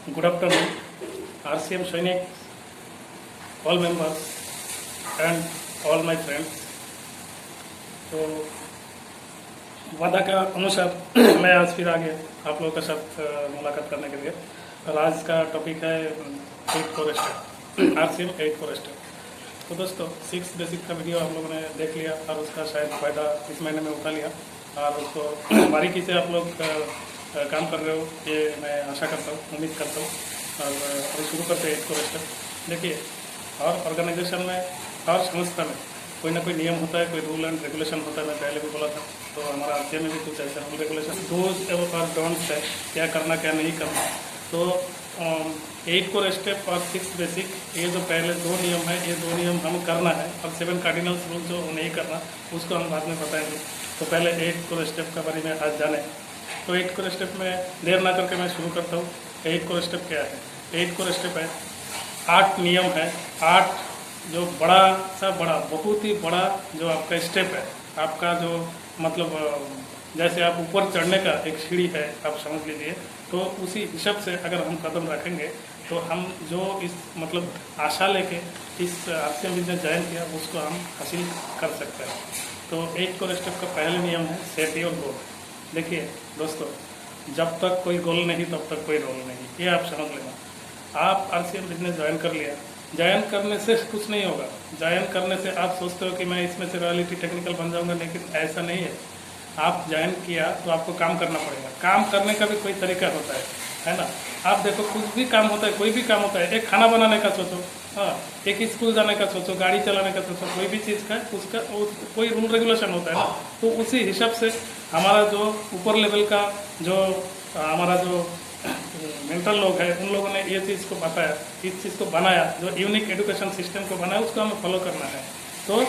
Good afternoon, RCM Sainik, all members and all my friends. तो वादा का अनुसार मैं आज फिर आ गया आप लोगों के साथ मुलाकात करने के लिए। और आज का टॉपिक है 8 core step, RCM 8 core step. तो दोस्तों 6 बेसिक का वीडियो आप लोगों ने देख लिया और उसका शायद फ़ायदा इस महीने में उठा लिया और उसको बारीकी से आप लोग काम कर रहे हो, ये मैं आशा करता हूँ, उम्मीद करता हूँ। और अभी शुरू करते हैं 8 कोर स्टेप। देखिए, और ऑर्गेनाइजेशन में और संस्था में कोई ना कोई नियम होता है, कोई रूल एंड रेगुलेशन होता है। मैं पहले भी बोला था, तो हमारा आरसीएम में भी कुछ ऐसा रूल रेगुलेशन डूज और डोंट्स है, क्या करना क्या नहीं करना। तो 8 कोर स्टेप और 6 बेसिक, ये जो पहले 2 नियम है, ये 2 नियम हम करना है। और 7 कार्डिनल्स रूल जो नहीं करना, उसको हम बाद में बताएंगे। तो पहले 8 कोर स्टेप के बारे में आज जाने। तो 8 कोर स्टेप में देर ना करके मैं शुरू करता हूँ। 8 कोर स्टेप क्या है? 8 कोर स्टेप है 8 नियम है, 8 जो बड़ा सा बड़ा, बहुत ही बड़ा जो आपका स्टेप है, आपका जो मतलब जैसे आप ऊपर चढ़ने का एक सीढ़ी है, आप समझ लीजिए। तो उसी हिसाब से अगर हम कदम रखेंगे तो हम जो इस मतलब आशा लेके इस आरसीएम बिजनेस ज्वाइन किया, उसको हम हासिल कर सकते हैं। तो 8 कोर स्टेप का पहला नियम है सेट योर गोल। देखिए दोस्तों, जब तक कोई गोल नहीं तब तक कोई रोल नहीं, ये आप समझ लेना। आप आरसीएम बिजनेस ज्वाइन कर लिया, ज्वाइन करने से कुछ नहीं होगा। ज्वाइन करने से आप सोचते हो कि मैं इसमें से रॉयल्टी टेक्निकल बन जाऊंगा, लेकिन ऐसा नहीं है। आप ज्वाइन किया तो आपको काम करना पड़ेगा। काम करने का भी कोई तरीका होता है ना। आप देखो, कुछ भी काम होता है, कोई भी काम होता है, एक खाना बनाने का सोचो, हाँ, एक स्कूल जाने का सोचो, गाड़ी चलाने का सोचो, कोई भी चीज़ का उसका कोई रूल रेगुलेशन होता है ना। तो उसी हिसाब से हमारा जो ऊपर लेवल का जो हमारा जो मेंटल लोग है, उन लोगों ने ये चीज़ को बताया, इस चीज़ को बनाया, जो यूनिक एजुकेशन सिस्टम को बनाया, उसको हमें फॉलो करना है। तो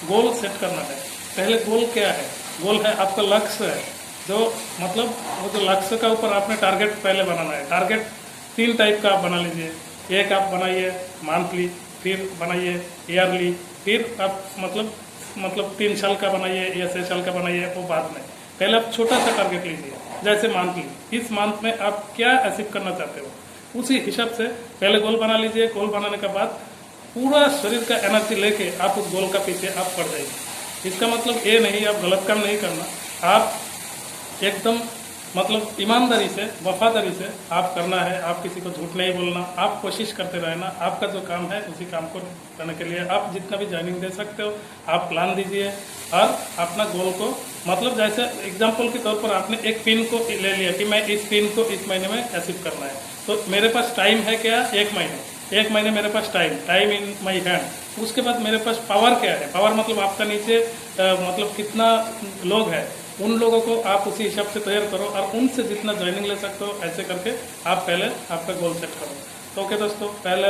गोल सेट करना है। पहले गोल क्या है? गोल है आपका लक्ष्य है, जो मतलब वो जो लक्ष्य का ऊपर आपने टारगेट पहले बनाना है। टारगेट 3 टाइप का आप बना लीजिए। एक आप बनाइए मंथली, फिर बनाइए ईयरली, फिर आप मतलब 3 साल का बनाइए या 6 साल का बनाइए, वो बाद में। पहले आप छोटा सा टारगेट लीजिए, जैसे मंथली। इस मंथ में आप क्या अचीव करना चाहते हो, उसी हिसाब से पहले गोल बना लीजिए। गोल बनाने के बाद पूरा शरीर का एनर्जी लेके आप उस गोल का पीछे आप पड़ जाइए। इसका मतलब ये नहीं आप गलत काम नहीं करना, आप एकदम मतलब ईमानदारी से, वफादारी से आप करना है। आप किसी को झूठ नहीं बोलना, आप कोशिश करते रहना। आपका जो काम है उसी काम को करने के लिए आप जितना भी ज्वाइनिंग दे सकते हो, आप प्लान दीजिए और अपना गोल को मतलब जैसे एग्जाम्पल के तौर पर आपने एक पिन को ले लिया कि मैं इस पिन को इस महीने में अचीव करना है। तो मेरे पास टाइम है क्या? 1 महीने मेरे पास टाइम इन माई हैंड। उसके बाद मेरे पास पावर क्या है? पावर मतलब आपका नीचे मतलब कितना लोग हैं, उन लोगों को आप उसी हिसाब से तैयार करो और उनसे जितना ज्वाइनिंग ले सकते हो, ऐसे करके आप पहले आपका गोल सेट करो। तो ओके दोस्तों, पहले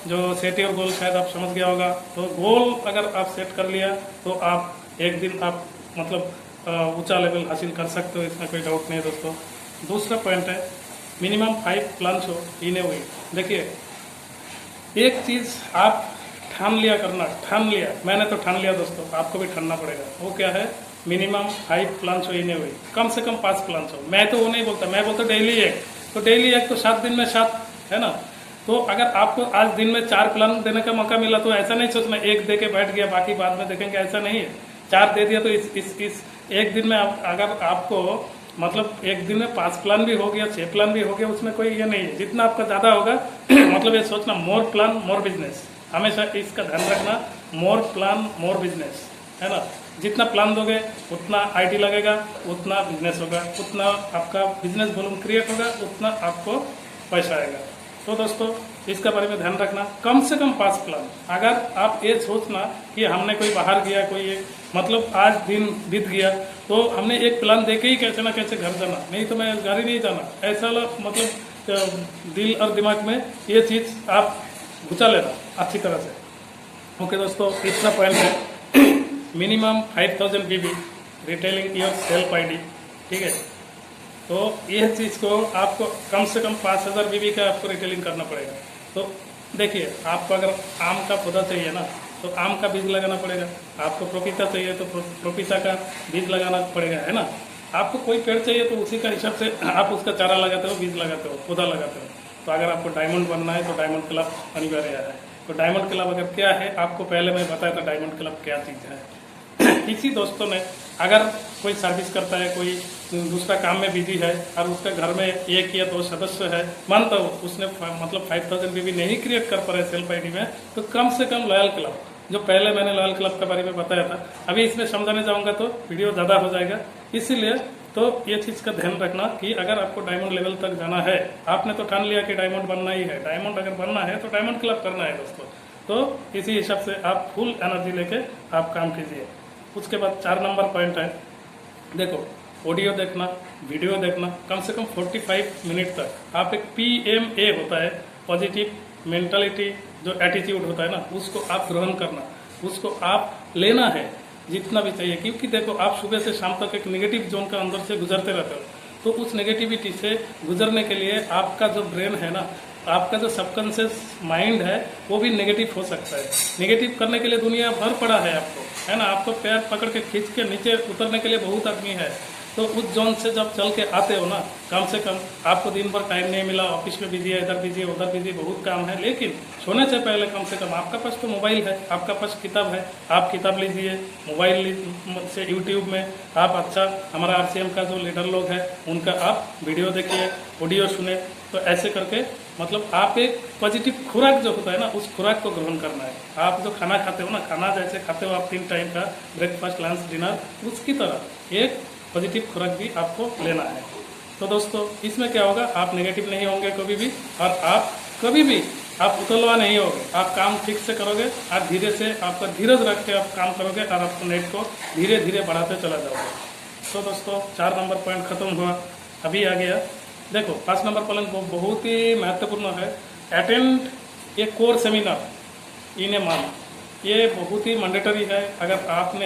जो सेट योर गोल शायद आप समझ गया होगा। तो गोल अगर आप सेट कर लिया तो आप एक दिन आप मतलब ऊंचा लेवल हासिल कर सकते हो, इसमें कोई डाउट नहीं है दोस्तों। दूसरा पॉइंट है मिनिमम 5 प्लान्स हो इन ए वीक। देखिए, एक चीज़ आप ठान लिया, मैंने तो ठान लिया दोस्तों, आपको भी ठानना पड़ेगा। वो क्या है? मिनिमम 5 प्लान्स हो इन ए वीक, कम से कम 5 प्लान्स हो। मैं तो वो नहीं बोलता, मैं बोलता डेली एक। तो डेली एक तो 7 दिन में 7 है ना। तो अगर आपको आज दिन में 4 प्लान देने का मौका मिला तो ऐसा नहीं सोचना एक दे के बैठ गया, बाकी बाद में देखेंगे, ऐसा नहीं है। 4 दे दिया तो इस एक दिन में अगर आपको मतलब एक दिन में 5 प्लान भी हो गया, 6 प्लान भी हो गया, उसमें कोई ये नहीं है। जितना आपका ज़्यादा होगा मतलब ये सोचना मोर प्लान मोर बिजनेस, हमेशा इसका ध्यान रखना। मोर प्लान मोर बिजनेस है ना। जितना प्लान दोगे उतना आईटी लगेगा, उतना बिजनेस होगा, उतना आपका बिजनेस वॉल्यूम क्रिएट होगा, उतना आपको पैसा आएगा। तो दोस्तों इसका बारे में ध्यान रखना, कम से कम 5 प्लान। अगर आप ये सोचना कि हमने कोई बाहर गया, कोई मतलब आज दिन बीत गया तो हमने एक प्लान देके ही कैसे ना कैसे घर जाना, नहीं तो मैं घर ही नहीं जाना, ऐसा मतलब दिल और दिमाग में ये चीज़ आप घुसा लेना अच्छी तरह से। ओके दोस्तों, तीसरा पॉइंट है minimum 5000 BB retailing your self ID. ठीक है, तो यह चीज़ को आपको कम से कम 5000 BB का आपको रिटेलिंग करना पड़ेगा। तो देखिए, आपको अगर आम का पौधा चाहिए ना, तो आम का बीज लगाना पड़ेगा। आपको पपीता चाहिए तो पपीता का बीज लगाना पड़ेगा, है ना। आपको कोई पेड़ चाहिए तो उसी का हिसाब से आप उसका चारा लगाते हो, बीज लगाते हो, पौधा लगाते हो। तो अगर आपको डायमंड बनना है तो डायमंड क्लब अनिवार्य है। तो डायमंड क्लब अगर क्या है, आपको पहले मैं बताया था डायमंड क्लब क्या चीज़ है। किसी दोस्तों ने अगर कोई सर्विस करता है, कोई दूसरा काम में बिजी है और उसके घर में 1 या 2 सदस्य है, मानता हूँ उसने मतलब 5000 भी नहीं क्रिएट कर पा रहे सेल्फ आईडी में, तो कम से कम लॉयल क्लब, जो पहले मैंने लॉयल क्लब के बारे में बताया था, अभी इसमें समझाने जाऊंगा तो वीडियो ज़्यादा हो जाएगा। इसीलिए तो ये चीज़ का ध्यान रखना कि अगर आपको डायमंड लेवल तक जाना है, आपने तो ठान लिया कि डायमंड बनना ही है, डायमंड अगर बनना है तो डायमंड क्लब करना है दोस्तों। तो इसी हिसाब से आप फुल एनर्जी लेके आप काम कीजिए। उसके बाद 4 नंबर पॉइंट है, देखो ऑडियो देखना, वीडियो देखना, कम से कम 45 मिनट तक आप एक PMA होता है, पॉजिटिव मेंटालिटी, जो एटीट्यूड होता है ना, उसको आप ग्रहण करना, उसको आप लेना है जितना भी चाहिए। क्योंकि देखो आप सुबह से शाम तक एक नेगेटिव जोन का अंदर से गुजरते रहते हो, तो उस नेगेटिविटी से गुजरने के लिए आपका जो ब्रेन है ना, आपका जो सबकॉन्शियस माइंड है वो भी नेगेटिव हो सकता है। नेगेटिव करने के लिए दुनिया भर पड़ा है आपको, है ना, आपको पैर पकड़ के खींच के नीचे उतरने के लिए बहुत आदमी है। तो उस जोन से जब चल के आते हो ना, कम से कम आपको दिन भर टाइम नहीं मिला, ऑफिस में बिजी है, इधर बिजी है, उधर बिजी, बहुत काम है, लेकिन सोने से पहले कम से कम आपका पास तो मोबाइल है, आपका पास किताब है, आप किताब लीजिए, मोबाइल से यूट्यूब में आप अच्छा हमारा RCM का जो लीडर लोग हैं उनका आप वीडियो देखिए, ऑडियो सुने। तो ऐसे करके मतलब आप एक पॉजिटिव खुराक जो होता है ना, उस खुराक को ग्रहण करना है। आप जो खाना खाते हो ना, खाना जैसे खाते हो आप 3 टाइम का, ब्रेकफास्ट, लंच, डिनर, उसकी तरह एक पॉजिटिव खुराक भी आपको लेना है। तो दोस्तों इसमें क्या होगा, आप नेगेटिव नहीं होंगे कभी भी, और आप कभी भी आप उतलवा नहीं होगे, आप काम ठीक से करोगे, आप धीरे से आपका धीरज रख के आप काम करोगे और आप नेट को धीरे धीरे बढ़ाते चला जाओगे। तो दोस्तों 4 नंबर पॉइंट खत्म हुआ, अभी आ गया देखो 5 नंबर पॉइंट बहुत ही महत्वपूर्ण है, attend A core seminar in a month. ये बहुत ही मैंडेटरी है। अगर आपने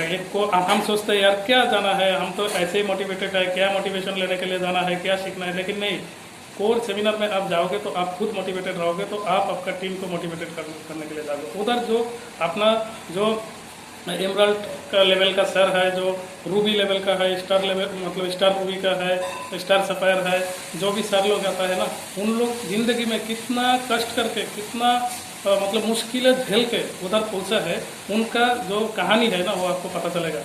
एक को हम सोचते हैं यार क्या जाना है, हम तो ऐसे ही मोटिवेटेड है, क्या मोटिवेशन लेने के लिए जाना है, क्या सीखना है, लेकिन नहीं, कोर सेमिनार में आप जाओगे तो आप खुद मोटिवेटेड रहोगे, तो आप आपका टीम को मोटिवेटेड करने के लिए जाओगे। उधर जो अपना जो एमराल्ड का लेवल का सर है, जो रूबी लेवल का है, स्टार लेवल मतलब स्टार रूबी का है, स्टार सफायर है, जो भी सर लोग आता है ना, उन लोग जिंदगी में कितना कष्ट करके, कितना मतलब मुश्किलें झेल के उधर पहुंचा है, उनका जो कहानी है ना वो आपको पता चलेगा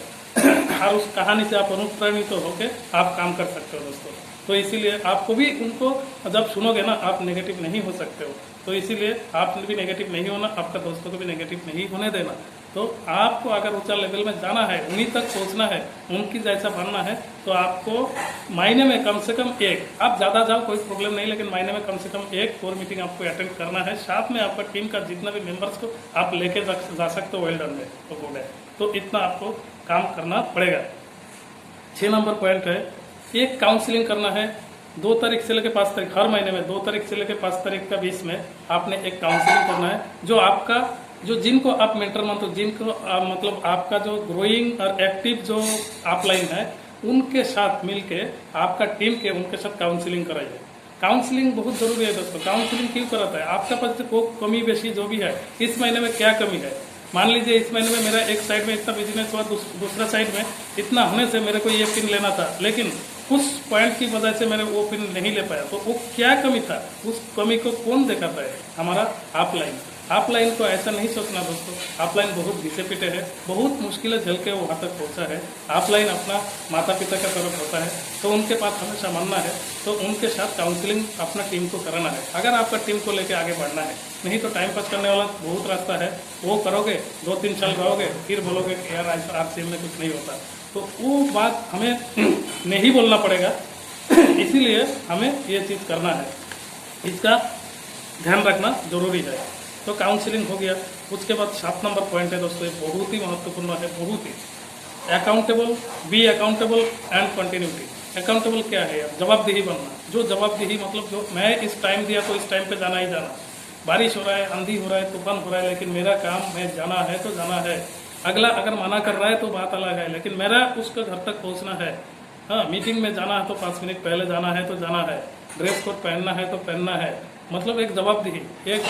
और उस कहानी से आप अनुप्राणित तो होकर आप काम कर सकते हो दोस्तों। तो इसीलिए आपको भी उनको जब सुनोगे ना, आप नेगेटिव नहीं हो सकते हो। तो इसीलिए आप भी नेगेटिव नहीं होना, आपका दोस्तों को भी नेगेटिव नहीं होने देना। तो आपको अगर ऊंचा लेवल में जाना है, उन्हीं तक पहुंचना है, उनकी जैसा बनना है, तो आपको महीने में कम से कम एक, आप ज़्यादा जाओ कोई प्रॉब्लम नहीं, लेकिन महीने में कम से कम एक कोर मीटिंग आपको अटेंड करना है। साथ में आपका टीम का जितना भी मेंबर्स को आप लेके जा सकते हो, वेल डन में तो गुड है। तो इतना आपको काम करना पड़ेगा। 6 नंबर पॉइंट है, एक काउंसलिंग करना है 2 तारीख से लेकर 5 तारीख, हर महीने में 2 तारीख से लेकर 5 तारीख का बीच में आपने एक काउंसलिंग करना है। जो आपका जो जिनको आप मेंटर मानते हो, जिनको मतलब आपका जो ग्रोइंग और एक्टिव जो अपलाइन है, उनके साथ मिलके आपका टीम के उनके साथ काउंसलिंग कराइए। काउंसलिंग बहुत जरूरी है दोस्तों। काउंसलिंग क्यों कराता है, आपका पास को कमी बेशी जो भी है, इस महीने में क्या कमी है, मान लीजिए इस महीने में मेरा एक साइड में इतना बिजनेस हुआ, दूसरा साइड में इतना होने से मेरे को ये पिन लेना था, लेकिन कुछ पॉइंट की वजह से मैंने वो पिन नहीं ले पाया, तो वो क्या कमी था, उस कमी को कौन दिखाता है, हमारा अपलाइन। अपलाइन को ऐसा नहीं सोचना दोस्तों, अपलाइन बहुत घिसे पिटे है, बहुत मुश्किलें झेल के वहाँ तक पहुँचा है। अपलाइन अपना माता पिता का तरफ होता है, तो उनके पास हमेशा मानना है, तो उनके साथ काउंसलिंग अपना टीम को कराना है, अगर आपका टीम को लेके आगे बढ़ना है। नहीं तो टाइम पास करने वाला बहुत रास्ता है, वो करोगे 2-3 साल रहोगे, फिर बोलोगे कि यार RCM में कुछ नहीं होता, तो वो बात हमें नहीं बोलना पड़ेगा। इसीलिए हमें ये चीज़ करना है, इसका ध्यान रखना जरूरी है। तो काउंसलिंग हो गया। उसके बाद 7 नंबर पॉइंट है दोस्तों, बहुत ही महत्वपूर्ण है, बहुत ही accountable, be accountable and continuity. Accountable क्या है यार, जवाबदेही बनना। जो जवाबदेही मतलब जो मैं इस टाइम दिया तो इस टाइम पे जाना ही जाना, बारिश हो रहा है, आंधी हो रहा है, तूफान हो रहा है, लेकिन मेरा काम मैं जाना है तो जाना है। अगला अगर मना कर रहा है तो बात अलग है, लेकिन मेरा उसके घर तक पहुंचना है। हाँ, मीटिंग में जाना है तो 5 मिनट पहले जाना है तो जाना है, ड्रेस कोड पहनना है तो पहनना है, मतलब एक जवाबदेही। एक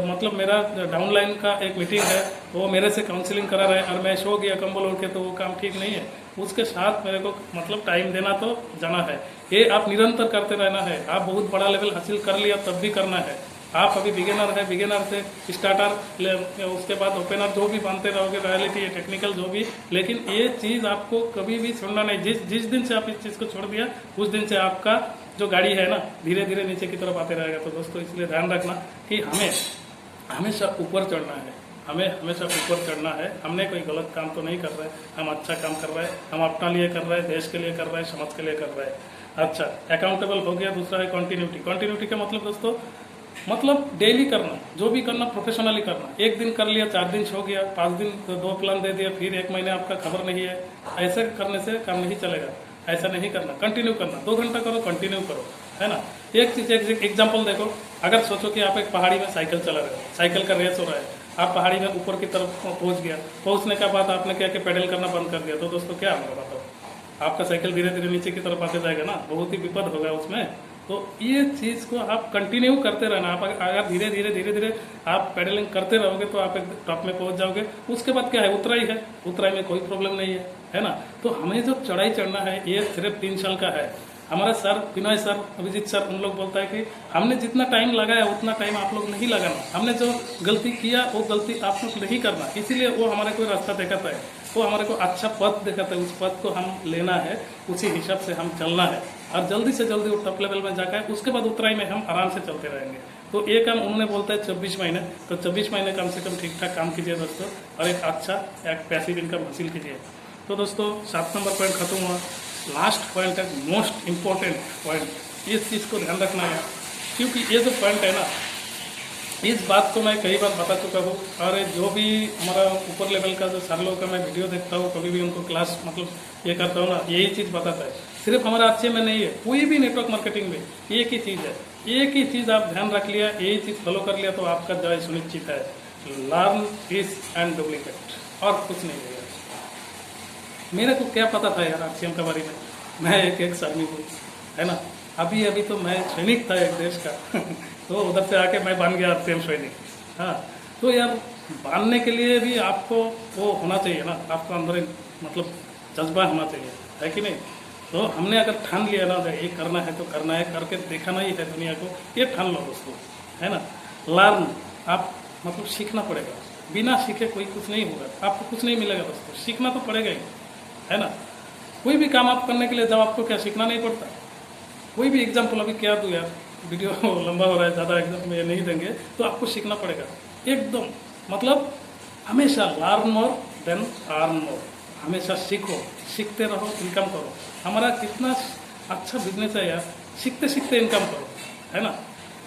मतलब मेरा डाउनलाइन का एक मीटिंग है, वो मेरे से काउंसलिंग करा रहा है और मैं सो गया कंबल ओढ़ के, तो वो काम ठीक नहीं है। उसके साथ मेरे को मतलब टाइम देना तो जाना है। ये आप निरंतर करते रहना है। आप बहुत बड़ा लेवल हासिल कर लिया तब भी करना है। आप अभी बिगिनर है, बिगिनर से स्टार्टर, उसके बाद ओपनर, जो भी बनते रहोगे, रॉयलिटी टेक्निकल जो भी, लेकिन ये चीज़ आपको कभी भी छोड़ना नहीं। जिस दिन से आप इस चीज़ को छोड़ दिया उस दिन से आपका जो गाड़ी है ना धीरे धीरे नीचे की तरफ आते रहेगा। तो दोस्तों इसलिए ध्यान रखना कि हमें हमेशा ऊपर चढ़ना है, हमें हमेशा ऊपर चढ़ना है। हमने कोई गलत काम तो नहीं कर रहे, हम अच्छा काम कर रहे हैं, हम अपना लिए कर रहे हैं, देश के लिए कर रहे हैं, समाज के लिए कर रहे हैं। अच्छा, अकाउंटेबल हो गया। दूसरा है कंटिन्यूटी। कंटिन्यूटी का मतलब दोस्तों मतलब डेली करना, जो भी करना प्रोफेशनली करना। एक दिन कर लिया, 4 दिन हो गया, 5 दिन तो 2 प्लान दे दिया, फिर 1 महीने आपका खबर नहीं है, ऐसे करने से काम नहीं चलेगा। ऐसा नहीं करना, कंटिन्यू करना। 2 घंटा करो, कंटिन्यू करो, है ना। एक चीज, एक एग्जाम्पल देखो, अगर सोचो कि आप एक पहाड़ी में साइकिल चला रहे हो, साइकिल का रेस हो रहा है, आप पहाड़ी में ऊपर की तरफ पहुंच गया, पहुंचने के बाद आपने क्या कि पेडल करना बंद कर दिया, तो दोस्तों क्या होगा बताओ? आपका साइकिल धीरे धीरे नीचे की तरफ आते जाएगा ना, बहुत ही विपद होगा उसमें। तो ये चीज को आप कंटिन्यू करते रहना। आप अगर धीरे धीरे आप पेडलिंग करते रहोगे तो आप एक टॉप में पहुंच जाओगे। उसके बाद क्या है, उतराई है, उतराई में कोई प्रॉब्लम नहीं है ना। तो हमें जो चढ़ाई चढ़ना है ये सिर्फ 3 साल का है। हमारा सर विनय सर, अभिजीत सर, उन लोग बोलता है कि हमने जितना टाइम लगाया उतना टाइम आप लोग नहीं लगाना, हमने जो गलती किया वो गलती आप लोग नहीं करना। इसीलिए वो हमारे को रास्ता दिखाता है, वो हमारे को अच्छा पथ दिखाता है, उस पथ को हम लेना है, उसी हिसाब से हम चलना है और जल्दी से जल्दी वो टॉप लेवल में जाकर उसके बाद उतराई में हम आराम से चलते रहेंगे। तो ये काम उन्होंने बोलता है 24 महीने, तो 24 महीने कम से कम ठीक ठाक काम कीजिए दोस्तों और एक अच्छा एक पैसिव इनकम हासिल कीजिए। तो दोस्तों 7 नंबर पॉइंट खत्म हुआ। लास्ट पॉइंट है मोस्ट इम्पोर्टेंट पॉइंट, इस चीज़ को ध्यान रखना है क्योंकि ये जो पॉइंट है ना, इस बात को मैं कई बार बता चुका हूँ और जो भी हमारा ऊपर लेवल का जो सर लोगों का मैं वीडियो देखता हूँ, कभी भी उनको क्लास मतलब ये करता हूँ ना, यही चीज़ बताता है। सिर्फ हमारा अच्छे में नहीं है, कोई भी नेटवर्क मार्केटिंग में एक ही चीज़ है, एक ही चीज़ आप ध्यान रख लिया, यही चीज़ फॉलो कर लिया तो आपका जय सुनिश्चित है। लर्न दिस एंड डुप्लीकेट, और कुछ नहीं है। मेरे को क्या पता था यार आरसीएम के बारे में, मैं एक सैनिक हूँ, है ना। अभी तो मैं सैनिक था एक देश का तो उधर से आके मैं बन गया आरसीएम सैनिक। हाँ, तो यार बनने के लिए भी आपको वो होना चाहिए ना, आपको अंदर मतलब जज्बा होना चाहिए, है कि नहीं। तो हमने अगर ठान लिया ना ये करना है तो करना है, करके दिखाना ही है दुनिया को, ये ठान लो दोस्तों, है ना। लर्न, आप मतलब सीखना पड़ेगा, बिना सीखे कोई कुछ नहीं होगा, आपको कुछ नहीं मिलेगा दोस्तों, सीखना तो पड़ेगा ही, है ना। कोई भी काम आप करने के लिए जब आपको क्या सीखना नहीं पड़ता। कोई भी एग्जाम्पल अभी क्या दूँ यार, वीडियो लंबा हो रहा है, ज़्यादा एग्जाम्पल ये नहीं देंगे, तो आपको सीखना पड़ेगा एकदम। मतलब हमेशा learn more than earn more, हमेशा सीखो, सीखते रहो, इनकम करो। हमारा कितना अच्छा बिजनेस है यार, सीखते सीखते इनकम करो, है ना।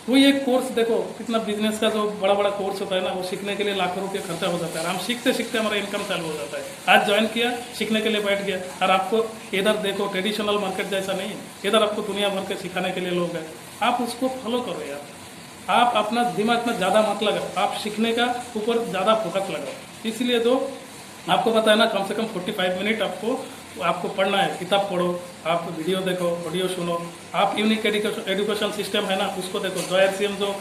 कोई एक कोर्स देखो, कितना बिजनेस का जो बड़ा बड़ा कोर्स होता है ना, वो सीखने के लिए लाखों रुपये खर्चा हो जाता है, हम सीखते सीखते हमारा इनकम चालू हो जाता है। आज ज्वाइन किया, सीखने के लिए बैठ गया, और आपको इधर देखो ट्रेडिशनल मार्केट जैसा नहीं है, इधर आपको दुनिया भर के सिखाने के लिए लोग हैं, आप उसको फॉलो करो यार। आप अपना दिमाग में ज़्यादा मत लगाओ, आप सीखने का ऊपर ज़्यादा फोकस लगाओ। इसलिए जो आपको पता है ना, कम से कम 45 मिनट आपको पढ़ना है, किताब पढ़ो, आप वीडियो देखो, ऑडियो सुनो, आप यूनिक एजुकेशन सिस्टम है ना उसको देखो, जो आरसीएम जो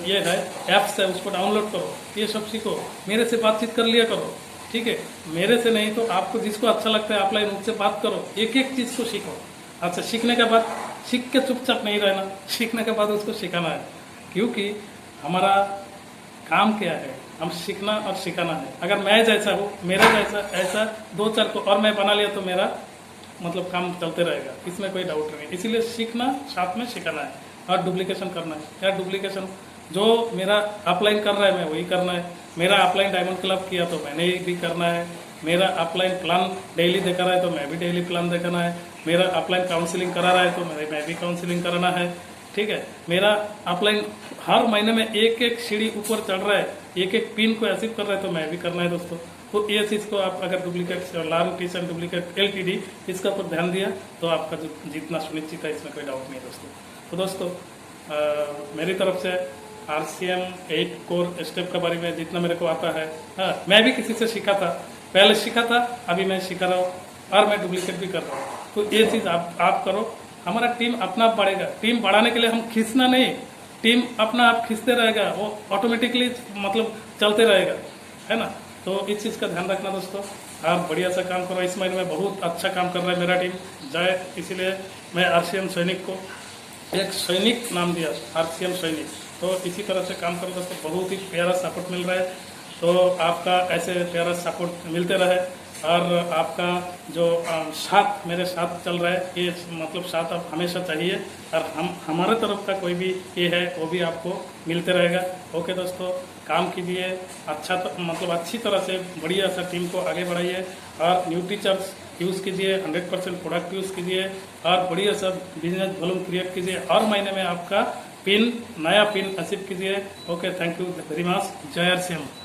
ये है ऐप्स है उसको डाउनलोड करो, ये सब सीखो, मेरे से बातचीत कर लिया करो, ठीक है। मेरे से नहीं तो आपको जिसको अच्छा लगता है ऑफलाइन उनसे बात करो, एक एक चीज़ को सीखो। अच्छा, सीखने के बाद सीख के चुपचाप नहीं रहना, सीखने के बाद उसको सिखाना है, क्योंकि हमारा काम क्या है, हम सीखना और सिखाना है। अगर मैं जैसा हूँ, मेरे जैसा ऐसा 2-4 को और मैं बना लिया तो मेरा मतलब काम चलते रहेगा, इसमें कोई डाउट नहीं। इसीलिए सीखना साथ में सिखाना है और डुप्लीकेशन करना है। क्या डुप्लीकेशन, जो मेरा अपलाइन कर रहा है मैं वही करना है, मेरा अपलाइन डायमंड क्लब किया तो मैंने भी करना है, मेरा अपलाइन प्लान डेली दिखा रहा है तो मैं भी डेली प्लान दिखाना है, मेरा अपलाइन काउंसिलिंग करा रहा है तो मैं भी काउंसिलिंग कराना है, ठीक है। मेरा अपलाइन हर महीने में एक एक सीढ़ी ऊपर चढ़ रहा है, एक एक पिन को अचीव कर रहा है तो मैं भी करना है दोस्तों। तो ये चीज़ को आप अगर duplicate learn teach and duplicate LTD इसका ऊपर ध्यान दिया तो आपका जो जीतना सुनिश्चित है, इसमें कोई डाउट नहीं है दोस्तों। तो दोस्तों मेरी तरफ से RCM 8 कोर स्टेप के बारे में जितना मेरे को आता है, हाँ, मैं भी किसी से सीखा था, पहले सीखा था, अभी मैं सीखा रहा हूँ और मैं डुप्लीकेट भी कर रहा हूँ। तो ये चीज़ आप करो, हमारा टीम अपना आप बढ़ेगा। टीम बढ़ाने के लिए हम खींचना नहीं, टीम अपना आप खींचते रहेगा, वो ऑटोमेटिकली मतलब चलते रहेगा, है ना। तो इस चीज़ का ध्यान रखना दोस्तों। और बढ़िया सा काम करो। इस महीने में बहुत अच्छा काम कर रहा है मेरा टीम जय। इसीलिए मैं आरसीएम सैनिक को एक सैनिक नाम दिया, आरसीएम सैनिक। तो इसी तरह से काम करो दोस्तों, बहुत ही प्यारा सपोर्ट मिल रहा है। तो आपका ऐसे प्यारा सपोर्ट मिलते रहे और आपका जो साथ मेरे साथ चल रहा है, ये मतलब साथ आप हमेशा चाहिए। और हमारे तरफ का कोई भी ये है वो भी आपको मिलते रहेगा। ओके दोस्तों, काम कीजिए अच्छा, तो मतलब अच्छी तरह से बढ़िया सा टीम को आगे बढ़ाइए और न्यूट्रीचर्स यूज़ कीजिए, 100% प्रोडक्ट यूज़ कीजिए और बढ़िया सा बिजनेस वॉल्यूम क्रिएट कीजिए और महीने में आपका पिन नया पिन अचीव कीजिए। Okay, thank you very much. जय आरसीएम।